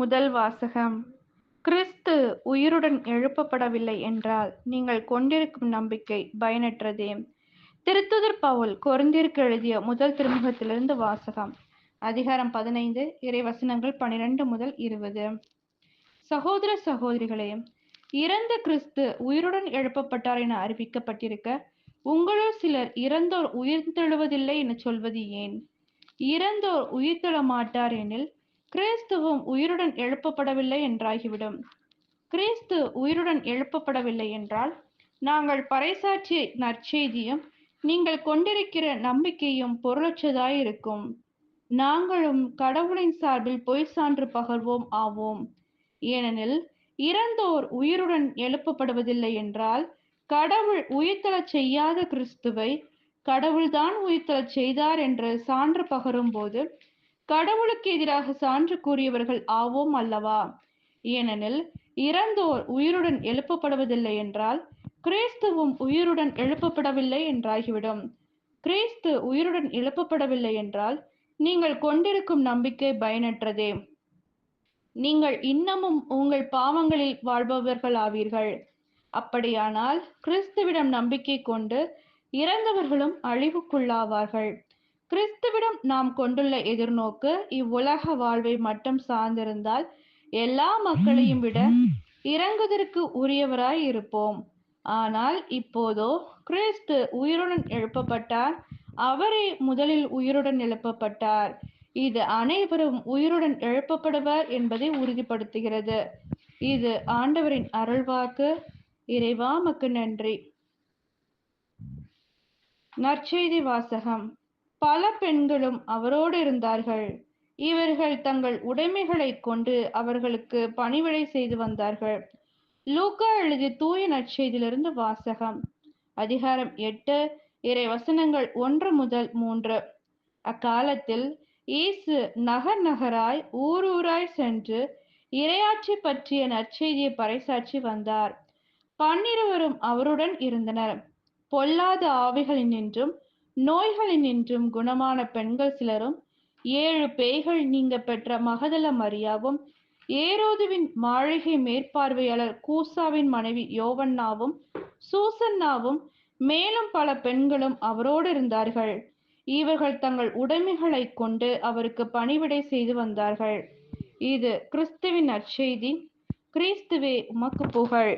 முதல் வாசகம். கிறிஸ்து உயிருடன் எழுப்பப்படவில்லை என்றால் நீங்கள் கொண்டிருக்கும் நம்பிக்கை பயனற்றதே. திருத்துதர் பவுல் கொரிந்தியருக்கு எழுதிய முதல் திருமுகத்திலிருந்து வாசகம். அதிகாரம் 15, இறைவசனங்கள் 12 முதல் 20. சகோதர சகோதரிகளே, இறந்த கிறிஸ்து உயிருடன் எழுப்பப்பட்டார் என அறிவிக்கப்பட்டிருக்க, உங்களுள் சிலர் இறந்தோர் உயிர்த்தெழுவதில்லை என சொல்வது ஏன்? இறந்தோர் உயிர்த்தெழ மாட்டார் எனில் கிறிஸ்துவும் உயிருடன் எழுப்பப்படவில்லை என்றாகிவிடும். கிறிஸ்து உயிருடன் எழுப்பப்படவில்லை என்றால் நாங்கள் பறைசாற்றிய நற்செய்தியும் நீங்கள் கொண்டிருக்கிற நம்பிக்கையும் பொருளற்றதாயிருக்கும். நாங்களும் கடவுளின் சார்பில் பொய் சான்று பகர்வோம் ஆவோம். ஏனெனில் இறந்தோர் உயிருடன் எழுப்பப்படுவதில்லை என்றால் கடவுள் உயிர்த்தெழச் செய்யாத கிறிஸ்துவை கடவுள்தான் உயிர்த்தெழச் செய்தார் என்று சான்று பகரும் போது கடவுளுக்கு எதிராக சான்று கூறியவர்கள் ஆவோம் அல்லவா? ஏனெனில் இறந்தோர் உயிருடன் எழுப்பப்படுவதில்லை என்றால் கிறிஸ்துவும் உயிருடன் எழுப்பப்படவில்லை என்றாகிவிடும். கிறிஸ்து உயிருடன் எழுப்பப்படவில்லை என்றால் நீங்கள் கொண்டிருக்கும் நம்பிக்கை பயனற்றதே. நீங்கள் இன்னமும் உங்கள் பாவங்களில் வாழ்பவர்கள் ஆவீர்கள். அப்படியானால் கிறிஸ்துவிடம் நம்பிக்கை கொண்டு இறந்தவர்களும் அழிவுக்குள்ளாவார்கள். கிறிஸ்துவிடம் நாம் கொண்டுள்ள எதிர்நோக்கு இவ்வுலக வாழ்வை மட்டும் சார்ந்திருந்தால் எல்லா மக்களையும் விட இறங்குதற்கு உரியவராய் இருப்போம். ஆனால் இப்போதோ கிறிஸ்து உயிருடன் எழுப்பப்பட்டார். அவரே முதலில் உயிருடன் எழுப்பப்பட்டார். இது அனைவரும் உயிருடன் எழுப்பப்படுவர் என்பதை உறுதிப்படுத்துகிறது. இது ஆண்டவரின் அருள்வாக்கு. இறைவா உமக்கு நன்றி. நற்செய்தி வாசகம். பல பெண்களும் அவரோடு இருந்தார்கள். இவர்கள் தங்கள் உடைமைகளைக் கொண்டு அவர்களுக்கு பணிவிடை செய்து வந்தார்கள். லூக்கா எழுதிய தூய நற்செய்தியிலிருந்து வாசகம். அதிகாரம் 8, இறை வசனங்கள் 1 முதல் 3. அக்காலத்தில் இயேசு நகர் நகராய் ஊர் ஊராய் சென்று இறையாட்சி பற்றிய நற்செய்தியை பறைசாற்றி வந்தார். 12 அவருடன் இருந்தனர். பொல்லாத ஆவிகளினின்றும் நோய்களினின்றும் குணமான பெண்கள் சிலரும் 7 பேய்கள் நீங்க பெற்ற மகதல மரியாவும் ஏரோதுவின் மாளிகை மேற்பார்வையாளர் கூசாவின் மனைவி யோவன்னாவும் சூசன்னாவும் மேலும் பல பெண்களும் அவரோடு இருந்தார்கள். இவர்கள் தங்கள் உடைமைகளை கொண்டு அவருக்கு பணிவிடை செய்து வந்தார்கள். இது கிறிஸ்துவின் நற்செய்தி. கிறிஸ்துவே உமக்கு புகழ்.